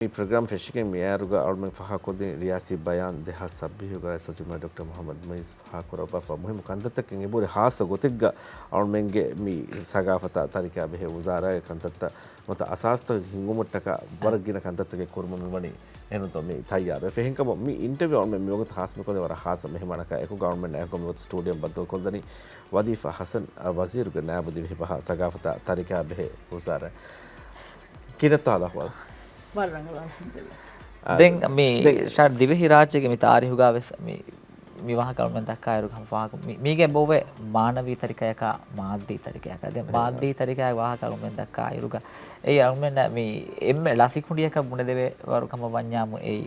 මේ programme ෆෙෂිකෙන් මෙයාරුග අවුල්මෙන් ෆහකොදේ රියාසි බයන් දෙහස් සබ්බිහුග සජුමා doctor Mohammed මොයිස් ෆහකොරබ ෆමුහිම කන්දතකෙන් ඉබෝරි හාස ගොතෙග්ග අවුල්මෙන්ගේ මි සගාෆතා තරිකා බෙහෙ වුසාරය කන්දත මත අසාස්ත හිඟුමුට්ටක වරගින කන්දතකේ කුරුමුන් වණි එනතෝ මේ තයාර ෆෙහෙන්කම මි ඉන්ටර්වියු අවුල්මෙන් මෙවගත හාස්මකොදේ වර හාස මෙහෙමනක එක ගවර්න්මන්ට් එකම මෙවත ස්ටුඩියම් බද්දල් කොල්දනි වදීෆා හසන් වසීරුග නාබුදි බෙහෙ පහ සගාෆතා තරිකා බෙහෙ වුසාරය කිනතාලා වල දැන් මේ ෂාඩ් දිවෙහි රාජ්‍යයේ මේ තාරිහු ගාවෙස් මේ විවාහ කර්මෙන් දක්කායරු ගම්පාක මේගේ බොවේ මානවී තරිකයක මාද්දී තරිකයක දැන් මාද්දී තරිකයක විවාහ කර්මෙන් දක්කායරු ගා ඒ අල්මෙන් මේ එම්මෙ ලසිකුණියක මුණ දෙවේ වරුකම වඤ්ඤාමු ඒ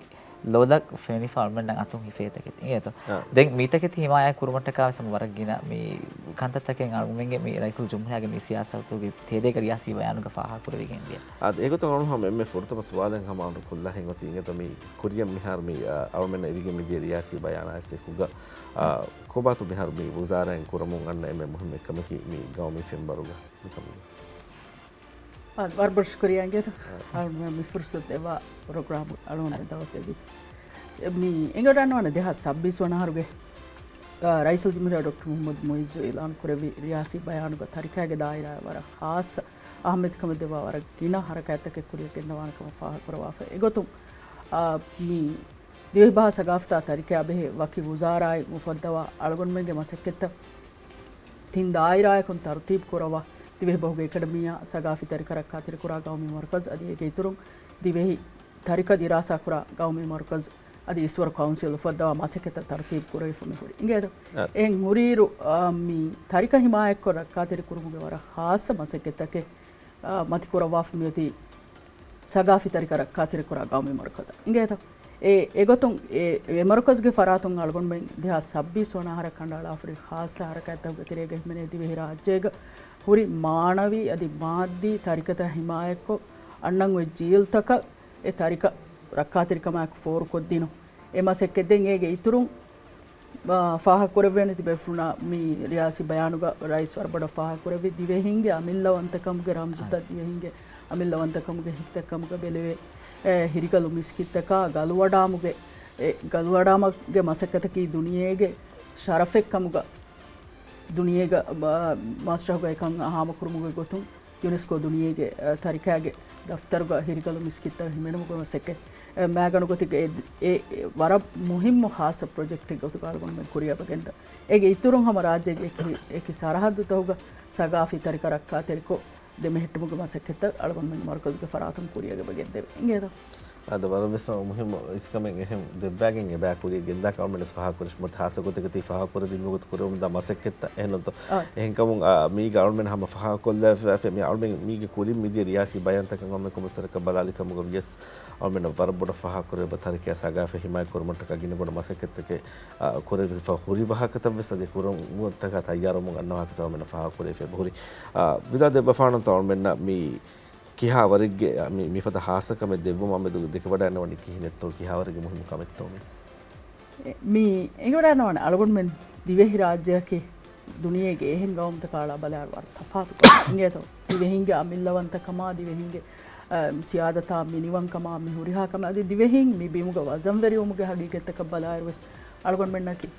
ලෝදක් ෆෙනි ෆාල්මෙන් නම් අතුන් හිෆේතකෙ ඉයත දැන් මීතකෙති හිමාය කුරුමට්ටකාව සමවරගින මේ කන්තත්තකෙන් අල්මෙන්ගේ මේ රයිසුල් ජුම්හයාගේ මේ සියාසතුගේ තේදේ කරියාසි බයනුක ෆාහ කුරවිගෙන් දිය අද ඒකත ගොනුහම එම්මෙ ෆොර්තම සවාලෙන් හමාරු කුල්ලා හෙන්ගති ඉංගත මේ කුරියම් මිහාර මේ අවමෙන් එවිගෙන් මේ රියාසි බයනාසේ කුග කොබාතු මිහාර මේ වුසාරෙන් කුරමුන් අන්න එම්මෙ මුහිම එකමකි මේ ගෞමි ෆෙම් බරුග बार शुक्रिया तो मैं फुर्सत एवा प्रोग्राम अड़ोने दावत मी इंगोटानो ने देहा 26 वनारुगे रईसुल जुमरा डॉक्टर मोहम्मद मोइज़ ऐलान करे रियासी बयान को तरीका के दायरा वर खास अहमद कम देवा वर गिना हरकत के कुरिय के नवान कम फाह करवाफे एगोतुम मी दिवे बा सगाफ्ता तरीका बे वकी गुजाराय मुफद्दवा अळगोन मेगे मसक्केत तीन दायरा को तरतीब करवा दिवे बहुगे एकेडमिया सगाफी तरीका रखा तिरकुरा गाँव में मरकज़ अदी के इतरुम दिवेही तरीका दिरासा कुरा गाँव में मरकज़ अदी ईश्वर काउंसिल फद्दा मासकेत तरतीब कुरे फमे हुरी इंगे तो एंग मुरीरु मी तरीका हिमायत को रखा तिरकुरुगे वर खास मासकेत के मति कुरा वाफ मेती सगाफी तरीका रखा तिरकुरा गाँव में मरकज़ इंगे तो एगोतुं ए मरकज़ के फरातुं अळगोन में दिहा 26 वना हर कंडाला फ्री खास हरकत तिरेगे मने दिवेही राज्यग हुरी मानवी अदि माद्दी तरीकत हिमायत को अन्नंग वे जील तक ए तरीका रखा तरीका मैं फोर को दिनो एमा से के देंगे ये इतरुं फाह कोरेवे ने तिबे फुना मी रियासी बयानुगा राइस वर बड़ा फाह कोरेवे दिवे हिंगे अमिल्लवंतकम के रामजुता दिवे हिंगे अमिल्लवंतकम के हितकम के बेलेवे हिरिकलु मिस्कितक गलुवडामगे मसकत की दुनिये के शरफेक्कमुगा दुनिया का मास्टर को एक हाम कुरुमुगे गोतुं यूनेस्को दुनिया के तरीका के दफ्तर का हिरिकल मिस्कित हिमेन मुको मसके मैं गण गोति के ए वर मुहिम खास प्रोजेक्ट गोतु कालगोन में कुरिया बगेंद एक इतुरु हम राज्य एक सरहद तो होगा सगाफी तरीका रखा तेरे को दे में हिट मुको मसके तक अळगोन में मरकज के फरातम कुरिया के बगेंद इंगे तो ada baru besok muhim iskameng ehem the bagging e back kuri genda government faha kurish mot hasa gote gati faha kuri dimugot kurum da maseketta ehnonto ehen kamun mi government hama faha kolla fe mi almen mi ge kuri mi di riyasi bayan tak ngam ko masar ka balali kam go yes almen bar boda faha kuri bathar ke saga fe himay kurmot ka gine boda maseketta ke kuri fa kuri baha ka tab sade kurum mot ta ka tayar mo anna ka sa almen faha kuri fe bhuri vida de bafanan to almen mi කිහා වරගේ මේ ෆත හාසකම දෙවම මම දෙක වඩා යනවනේ කිහිනෙත් කිහා වරගේ මුහිම කමෙත්තෝමි මේ ඒකට යනවනේ අලගොන් මෙන් දිවෙහි රාජ්‍යයේ දුනියේගේ එහෙන් ගවම්ත කාලා බලයල් වර තෆාතු ඉංගේතෝ දිවෙහින්ගේ අමිල්ලවන්තකම දිවෙහින්ගේ සියාදතා මිනිවන්කම මිහුරිහාකම අද දිවෙහින් මේ බිමුග වසම් වෙරියුමුගේ හගීකෙත්තක බලයල් වස් අලගොන් මෙන්නකි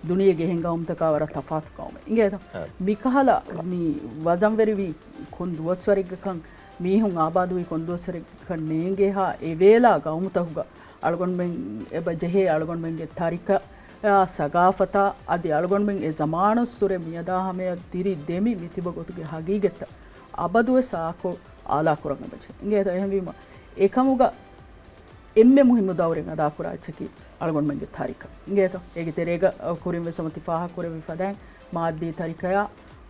දුනියේගේ එහෙන් ගවම්ත කාවර තෆාතු කවම ඉංගේතෝ මිකහලා මේ වසම් වෙරිවි කොන් දුවස්වරිගකන් मीहुं आबादुई कोंदोसरे खन्नेंगे हा एवेला गाउमतहुगा अळगोन में एब जहे अळगोन में तारिका सगाफता आदि अळगोन में ए जमानो सुरे मियदा हमें तिरी देमी मितिबगोतुगे हगीगत आबादुए साको आला कुरंग बचे इंगे तो एहमीमा एकमुगा एम्मे मुहिम दौरेंग अदा कुराचकी अळगोन में तारिका इंगे तो एगे तेरेगा कुरिम समति फाहा कुरे विफदां माद्दी तारिका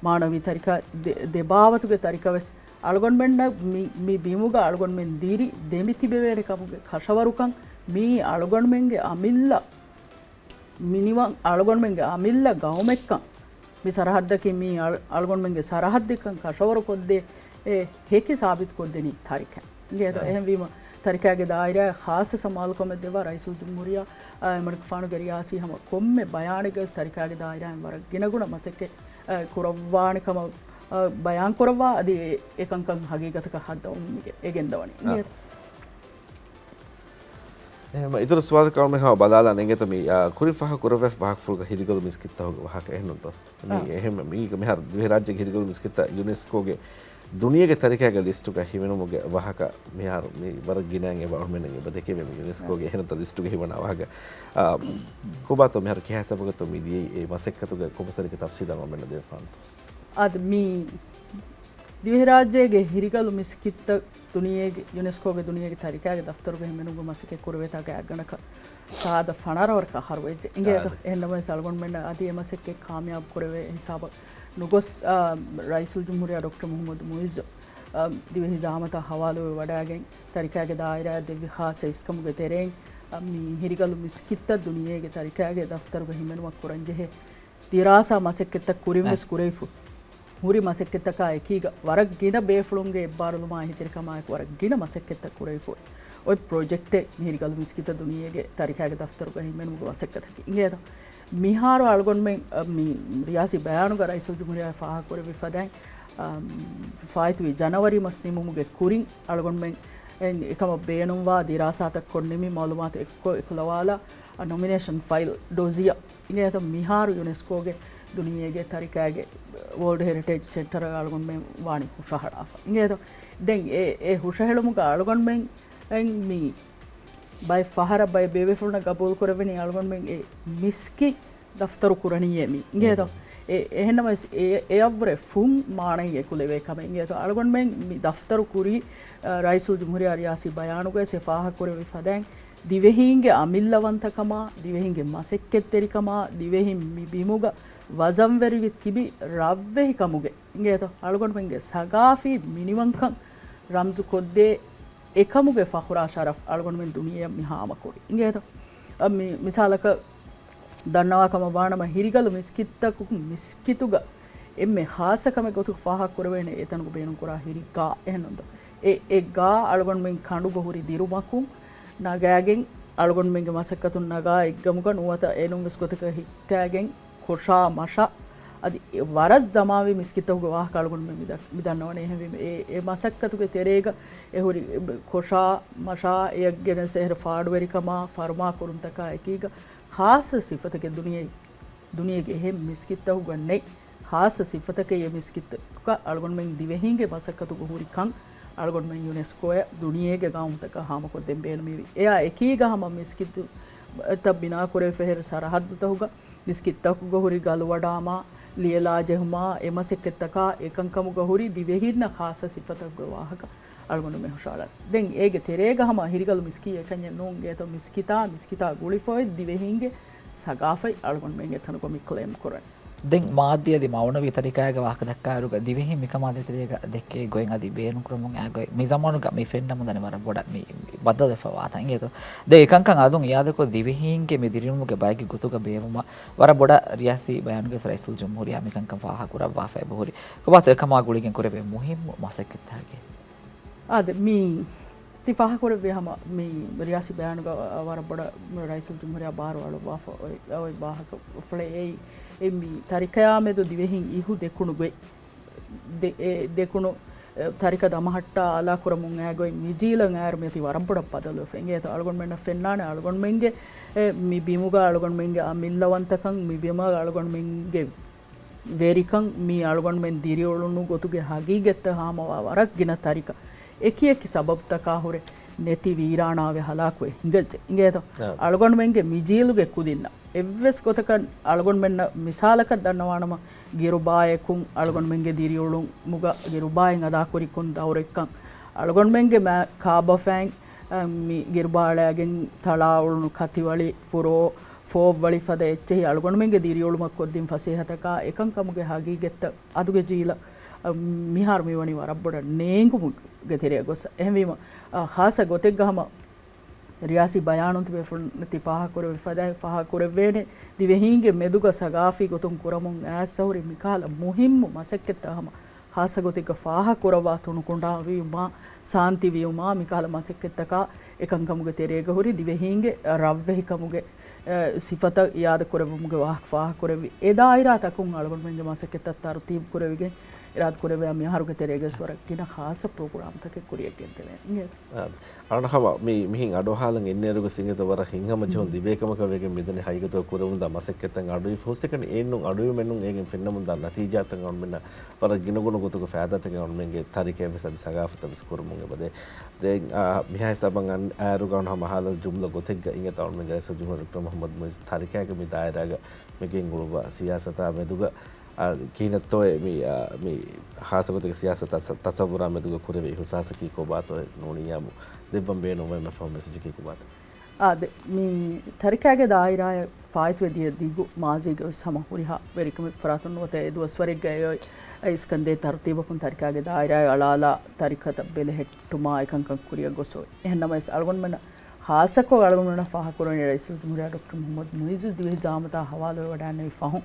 मानवी तारिका देबावतुगे तारिका वस अळगोन मेंड मी बीमुगा अळगोन में दीरी देमिति बेवेरे कमुगे खशवरुकं मी अळगोन मेंगे अमिल्ला मिनिवं अळगोन मेंगे अमिल्ला गावमेक्कं मी सरहद्दकी मी अळगोन मेंगे सरहद्दिकं खशवरु कोद्दे हेकि साबित कोद्देनी तारिका ये तो एहम वीमा तारिका के दायरा खास समाल को में देवा रईसुल जुम्हूरिया मणक फानु गरियासी हम कोम्मे बयान के तारिका के दायरा वर गिनगुण मसके कुरवाणिकम बयान करवा अदी एकंकं हकीकत का हद एगेंदवनी ඉතුරු ස්වාද කවුම හා බදාලා නෙගෙතම කුරි ෆහ කුරවෙස් වහක් ෆුල්ග හිරිගලු මිස්කිත්ත වහක එහෙන්නොත මේ එහෙම මේක මෙහර ද්වේ රාජ්‍යගේ හිරිගලු මිස්කිත්ත යුනෙස්කෝගේ දුනියගේ තරිකයගේ ලිස්ටුක හිවෙනුමුගේ වහක මෙහර මේ වර ගිනෑන් එවර්මෙන්ගේ බදකේ මේ යුනෙස්කෝගේ එහෙනත ලිස්ටුක හිවනා වහක කොබාතෝ මෙහර කිහැසබගතෝ මිදී ඒ මසෙක්කතුගේ කොමසරික තෆ්සීදා මමන්න දෙෆාන්තු අද මේ දිවෙහි රාජ්‍යයේ හිරිගලු මිස්කිත්ත දුනියගේ යුනෙස්කෝගේ දුනියගේ තරිකයගේ දෆ්තරුගේ මෙනුගු මසකේ කුරවෙතාගේ අගණක සාද ෆනරවරක හරවෙජ් ඉංගේත එන්නම සල්ගොන් මෙන්න අදී මසකේ කාමයාබ් කුරවේ හිසාබ නුගොස් රයිසුල් ජුම්හුරියා ඩොක්ටර් මුහම්මද් මුයිස් දිවෙහි ජාමත හවාලුවේ වඩාගෙන් තරිකයගේ දායිරා දෙවි ખાસ ඉස්කමුගේ තෙරෙන් මේ හිරිගලු මිස්කිත්ත දුනියගේ තරිකයගේ දෆ්තරුගේ හිමෙනුමක් කුරංජෙහි දිරාසා මසකෙත්ත කුරිම්ස් කුරේෆු muri masekketaka ekiga warak gina befulunge ebbaruluma hitirkama warak gina masekketta kuraifu oi project e mihirigalu miskita duniyege tarikage daftaru ga himenu go masekketaki ingeda miharu algon men mi riyasi bayanu ga raisul jumhuriya faha kore wifadan faitu janawari masnimumuge kurin algon men ekama beenumwa dirasata konnimi malumat ekko ekulawala nomination file dozia ingeda miharu unesco ge දුනියගේ තරිකයගේ world heritage centre ගාලගොන් මේ වාණි හුෂහඩාෆ ඉංගේද දැන් ඒ හුෂහෙලමු ගාලගොන් මෙන් මී බයි ෆහර බයි බේවෙෆුල්න ගබෝල් කරවෙනි ගාලගොන් මෙන් ඒ මිස්කි දෆ්තරු කුරණියේ මී ඉංගේද ඒ එහෙනම ඒ අවර ෆුම් මාණයේ කුලවේ කම ඉංගේද ගාලගොන් මෙන් මී දෆ්තරු කුරි රයිසුල් ජුම්හුරියා රියාසි බයානුගේ සෙෆාහ කරවෙ ෆදෙන් දිවෙහින්ගේ අමිල්ලවන්තකම දිවෙහින්ගේ මසෙක්කෙත්තරිකම දිවෙහින් මි බිමුග වසම්වැරිවිත් කිබි රව්වෙහි කමුගේ ඉංගේත අලුගොන් පෙන්ගේ සගාෆී මිනිවංකම් රම්සු කොද්දේ එකමුගේ ෆහුරා ශරෆ් අලුගොන් මෙන් දුනිය මිහාමකුරි ඉංගේත මිසාලක දන්නවාකම බානම හිරිගලු මිස්කිත්තකු මිස්කිතුග එම්මේ හාසකම ගොතු ෆහක් කරවෙන එතනකු බේනුම් කරා හිරිකා එහෙනොන්ද ඒ ගා අලුගොන් මෙන් කඬු බහුරි දිරුමකුම් නගෑගෙන් අලුගොන් මෙන්ගේ මසක්කතුන් නගා එක්ගමුක නුවත එනුම් විස්කොතක හික්කෑගෙන් කොෂා මෂා අදි වරස් ජමාවේ මිස්කිතවගේ වාහ කලගොන් මෙ මිදන්නවනේ එහෙම ඒ මසක්කතුගේ තෙරේග එහුරි කොෂා මෂා එයගෙන සෙහර ෆාඩුවරිකම ෆර්මා කුරුන්තක එකීග ખાસ සිෆතක දුනියගේ එහෙම මිස්කිතවගේ නේ ખાસ සිෆතක යේ මිස්කිතක අලගොන් මෙන් දිවෙහින්ගේ මසක්කතුගේ හුරිකන් අලගොන් මෙන් යුනෙස්කෝය දුනියගේ ගාමුතක හාමකො දෙම්බේන මේවි එයා එකීග හම මිස්කිතු තබ්බිනා කුරේ ෆෙහෙර සරහද්දතහුග මිස්කිත්තකු ගහුරි ගලවඩාම ලියලා ජෙහුමා එමසෙක්කෙත්තක ඒකංකමු ගහුරි දිවෙහින්න ખાસ සිෆතක වාහක අලගොන් මෙ හුෂාල දැන් ඒගේ තෙරේග හම හිරිගලු මිස්කී එකඤ්ඤ නෝන්ගේ තෝ මිස්කිතා ගුලිෆොයි දිවෙහින්ගේ සගාෆයි අලගොන් මෙන්ගේ තනකො මි ක්ලේම් කරයි දැන් මාධ්‍යදී මවුන විතරිකයක වාහක දක්කාරුක දිවෙහි මිකමාද තෙරේග දෙකේ ගොයින් අදි බේනු ක්‍රමුන් ආගොයි මේ සම්මානුක මේ ෆෙන්ඩම දනේ වර බොඩ මේ බද්දල ෆවාතන් ඒතෝ දෙ එකංකන් අදුන් යාදකෝ දිවෙහින්ගේ මේ දිරිනුමුගේ බයික ගුතුක බේවුම වර බොඩ රියාසි බයනුගේ රයිසුල් ජම්හුරියා මිකංකන් ෆාහ කුරා වාෆයි බහුරි කොබත එකමා ගුලිගෙන් කරේ මුහිම් මසෙක්කතාගේ ආද මේ තිෆාහ කරේ හම මේ රියාසි බයනුගේ වර බොඩ රයිසුල් ජම්හුරියා බාරවල වාෆ ඔය බාහක ෆ්ලේ එමි තරිකයාමෙදු දිවෙහින් ඉහු දෙකුණු ගොයි දෙකුණු තරික දමහට්ට අලා කුරමුන් ඇගොයි මිජීලන් ඇරමෙති වරම්පොඩ පදලු ෆෙන්ගේ අලගොන් මෙන්න ෆෙන්නාන අලගොන් මෙන්ගේ මි බිමුග අලගොන් මෙන්ගේ අමිල්ලවන්තකන් මි බිම අලගොන් මෙන්ගේ වේරිකන් මි අලගොන් මෙන් දිරියොළුණු ගොතුගේ හගීගෙත්ත හාමවා වරක් ගින තරික එකියකි සබබ්තකා හොරේ ನೆತಿ ವೀರಾಣಾವೆ ಹಲಾಕುವೆ ಹಿಂಗಜ್ಜೆ ಹಿಂಗೇತ ಅಳಗೊಂಡ ಮೆಂಗೆ ಮಿಜೀಲುಗೆ ಕುದಿನ್ನ ಎವ್ವೆಸ್ ಕೊತಕ ಅಳಗೊಂಡ ಮೆನ್ನ ಮಿಸಾಲಕ ದನ್ನವಾಣಮ ಗಿರುಬಾಯಕುಂ ಅಳಗೊಂಡ ಮೆಂಗೆ ದಿರಿಯೋಳು ಮುಗ ಗಿರುಬಾಯಂಗ್ ಅದಾಕುರಿಕುಂ ದೌರೆಕ್ಕಂ ಅಳಗೊಂಡ ಮೆಂಗೆ ಮಾ ಕಾಬಫ್ಯಾಂಗ್ ಮಿ ಗಿರುಬಾಳೆಗೆನ್ ತಳಾವಳು ಕತಿವಳಿ ಫುರೋ ಫೋವ್ ವಳಿ ಫದ ಎಚ್ಚೆ ಅಳಗೊಂಡ ಮೆಂಗೆ ದಿರಿಯೋಳು ಮಕ್ಕೊದ್ದಿಂ ಫಸೇಹತಕ ಏಕಂಕಮುಗೆ ಹಾಗೀಗೆತ್ತ ಅದುಗೆ ಜೀಲ මිහාර මෙවනි වරබ්බොඩ නේංගුමු ගෙතෙරිය ගොස්ස එහෙමවීම ખાસ ගොතෙක් ගහම රියාසි බයානුන්ති බෙෆුන් නති පහ කර විෆදයි පහ කර වේනේ දිවෙහින්ගේ මෙදුග සගාෆි ගොතුම් කුරමුන් ඈසවරි මිකාල මුහිම්මු මසෙක්කෙත්තහම ખાસ ගොතෙක් පහ කරවා තුණු කුණ්ඩා වීමා සාන්ති වීමා මිකාල මසෙක්කෙත්තක එකංගමුගේ තෙරේග හොරි දිවෙහින්ගේ රව්වෙහි කමුගේ සිෆත යාද කරවමුගේ වාහක් පහ කරවි එදා ඉරා තකුන් අලගොන් මෙන්ගේ මසෙක්කෙත්තත් තරු තීම් කරවිගේ ඉරාත් කරේ මේ හරුක තෙරේගස් වර කින ખાસ ප්‍රෝග්‍රෑම් තක කුරියක් ගෙන්තේ ඉංගේ අරනහම මේ මිහින් අඩෝහාලන් එන්නේරුග සිංගත වර හිංගම ජොන් දිබේකමක වේගෙන් මෙදනේ හයිගතෝ කුරුමුන් ද මසෙක්කතන් අඩුයි ෆොස්සකන් එන්නුන් අඩුයි මෙන්නුන් ඒගෙන් පෙන්නමුන් ද නතිජාතන් ඔන් මෙන්න වර ගිනගුණ ගොතුක ෆෑදතක ඔන් මෙන්ගේ තරිකේ වෙසද සගාෆත විස් කුරුමුන්ගේ බදේ දෙන් මිහයි සබන් ආරුගන් හම හාල ජුම්ල ගොතෙක් ඉංගත ඔන් මෙන්ගේ සජුම ඩොක්ටර් මොහම්මද් මුයිස් තරිකයක මේ දායරාග මෙගෙන් ගුරුබ සියාසතා මෙදුග කීනතෝය මේ හාසගතක සියාසත තසවුරා මෙදුග කුරවේ හුසාසකී කොබාතෝ නෝනියමු දෙබම් බේනෝ මෙම ෆෝම් මෙසේජ් කී කොබාත මේ තරිකයගේ දායරාය ෆායිත් වෙදිය දිගු මාසික සම හුරිහා වෙරිකම ෆරාතුන් වතේ දුවස්වරෙක් ගයෝ ඉස්කන්දේ තර්තිබකුන් තරිකයගේ දායරාය අලාලා තරිකත බෙලෙහෙට්ටුමා එකංකන් කුරිය ගොසෝ එහෙන්නම අල්ගොන් මෙන්න හාසකෝ අල්ගොන් මෙන්න ෆාහ කුරෝනේ රයිසුල් තුමුරියා ඩොක්ටර් මොහම්මද් මුයිස් දිවෙහි ජාමතා හවාලෝ වඩන්නේ ෆහුන්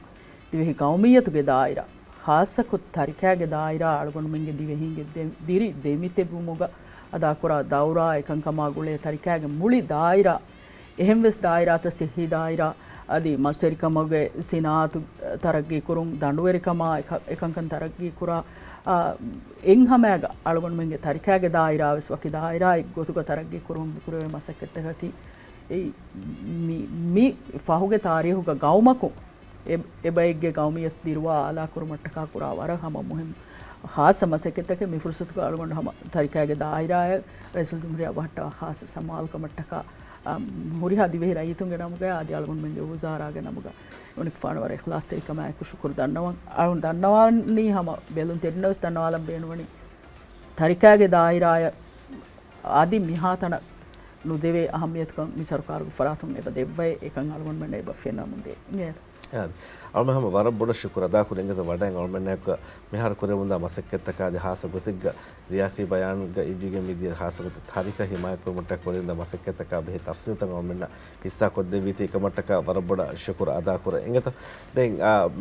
දිවෙහි කෞමියතුගේ දායරා හාසකු තරිකයගේ දායරා අල්ගොන් මෙන්ගේ දිවෙහිගේ දිරි දෙමිතේ බුමුග අදා කොරා දෞරා එකංකමා ගුලේ තරිකයගේ මුලි දායරා එහෙම් වෙස් දායරාත සිහි දායරා අදි මස්සරිකමගේ සිනාතු තරග්ගී කුරුම් දඬුවරිකමා එකංකන් තරග්ගී කුරා එන්හමෑග අලගොන් මෙන්ගේ තරිකයගේ දායරා වෙස් වකි දායරා ගොතුක තරග්ගී කුරුම් කුරේ මසක්කත්තකති ඒ මි ෆහුගේ තාරියහුග ගෞමකු එබයිගේ ගෞමියත් දිරුවා ආලා කුරුමට්ටකා කුරා වර හම මුහිම් खास समस्या के मिफुरसत को अलगोंड हम तरीका के दायरा है रैसल तुमरे बट्टा खास समाल का मट्टका मुरिहा दिवे रही तुंगे नमुगा आदि अलगोंड में जो वजार आगे नमुगा उन्हें फान वाले खलास तरीका में कुछ शुक्र दन्नवान नहीं हम बेलुन तेरनवस दन्नवालम बेनवनी तरीका के दायरा आदि मिहातन नुदेवे अहमियत का मि सरकार को फरातुम ने बदेवे एकंग अलगोंड में ने बफेना मुंदे ये alme hama wara boda shukura da ku denga wada alme nek mehar kore munda masakketta ka de hasa gotigga riyasi bayan ga idige midi hasa got tarika himaya ko mutta kore munda masakketta ka be tafsir tan alme na hissa ko de viti kamatta ka wara boda shukura ada kore engata den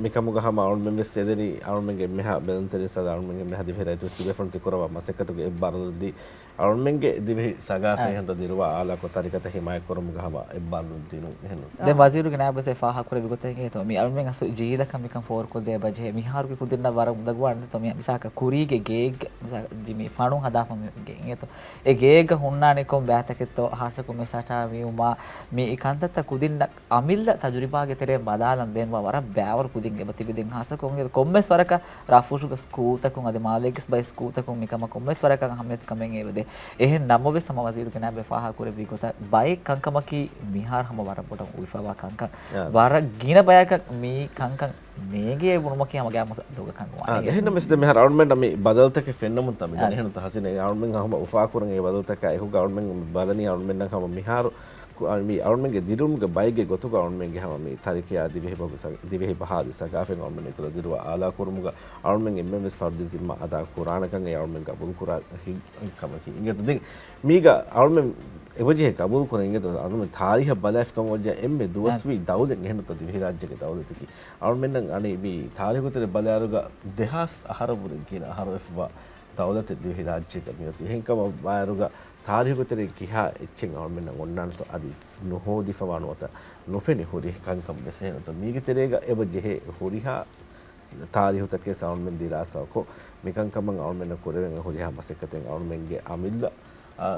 mikamuga hama alme mes sederi alme ge meha bedanteri sa alme ge meha divhe raitu sti different kora masakkatu ge barudi alme ge divhe saga fe handa dirwa ala ko tarika ta himaya korumuga hama ebbaludi nu henu den waziru ge na base fa hakure bigote ge mi alme aso jida kam mikam for ko de baje mi haru ke kudinna war dagwan to mi misaka kurige geeg misaka jimi fanu hada fam ge ngeto e geeg hunna ne kom bataketto hasa ko mesata mi uma mi ikantata kudinna amilla tajriba ge tere badalam benwa war baawar kudin ge bati bidin hasa ko nge kommes waraka rafushu ge school ta ko ade malekis by school ta ko mikama kommes waraka hamet kamen evede ehen namobe samawaziru ke na be faha kure bigota bay kankamaki mihar hama war botam uifawa kanka war gina bayaka mi kankan මේගේ වුණමකේ යම ගෑම දුක කන්නවා එහෙනම් මෙස්ද මෙහර අවුන්මෙන් මේ බදල්තක ෆෙන්නමුන් තමයි දැන් එහෙනම් තහසින අවුන්මෙන් අහම උෆා කරන ඒ බදල්තක අයහු ගවර්න්මෙන් බලනි අවුන්මෙන් නම් හම මිහාරු මේ අවුන්මෙන්ගේ දිරුම්ගේ බයිගේ ගොතු ගවර්න්මෙන්ගේ හම මේ තරිකේ දිවෙහි බගස දිවෙහි පහද සගාෆෙන් අවුන්මෙන් ඉතල දිරුව ආලා කුරුමුග අවුන්මෙන්ගේ මෙම්ස් ෆර්දිසිම අදා කුරානකන් ඒ අවුන්මෙන් කබුල් කුරා කමකි ඉංගත දෙන් මීගා අවුන්මෙන් එවජේ කබුල් කරන ඉංගත අවුන්මෙන් තාරිහ බලාස් කම වජ එම්මේ දුවස්වි දවුලෙන් එහෙනම් තෝ දිවෙහි රාජ්‍යගේ දවුලතකි අවුන්මෙන් නම් අනේ මේ තාරිහුතේ බලාරුග දෙහස් අහරබුරින් කියන අහරෙෆ්වා දවුලත දිවෙහි රාජ්‍යක මියති එහෙන්කම බාරුග තාරිහුතේ කිහා එච්චෙන් අවුන්මෙන් නම් ඔන්නන්ත අදි නොහෝදි ෆවනවත නොෆෙනි හොරි කංකම් මෙසෙන තෝ මීගේ තෙරේග එවජේ හොරිහා තාරිහුතකේ සවුන්මෙන් දිරාසවකෝ මිකංකමන් අවුන්මෙන් කොරෙන් හොරිහා මසෙකතෙන් අවුන්මෙන්ගේ අමිල්ල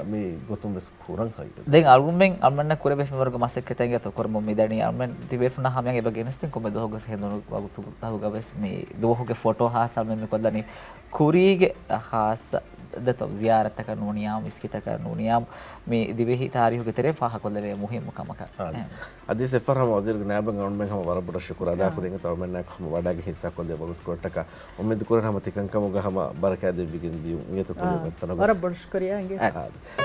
මේ ගොතුම් ස්කුරන් හයි දැන් අල්ගොන්මෙන් අල්මන්න කුරේ බෙෆ වර්ග මසෙකතෙන් ගත කොරම මෙදණි අල්මෙන් තිබෙෆුන හැමයන් එබගෙනස්තෙන් කොම දොහගස හෙදොන වගුතු තහුගවස් මේ දොහුගේ photo හාස අල්මෙන් කොදනි කුරීගේ හාස දතෝ ziyarat ka nuniyam iskita ka nuniyam me divehi tarihu ke tere faha kolle muhim kamaka adi se farham wazir gnaban government hama warabura shukura da kurenga to men nak hama wada ge hissa kolle bagut kotaka ummid kuran hama tikan kamuga hama baraka de bigin diu ngeto kolle tanaga warabura shukriya nge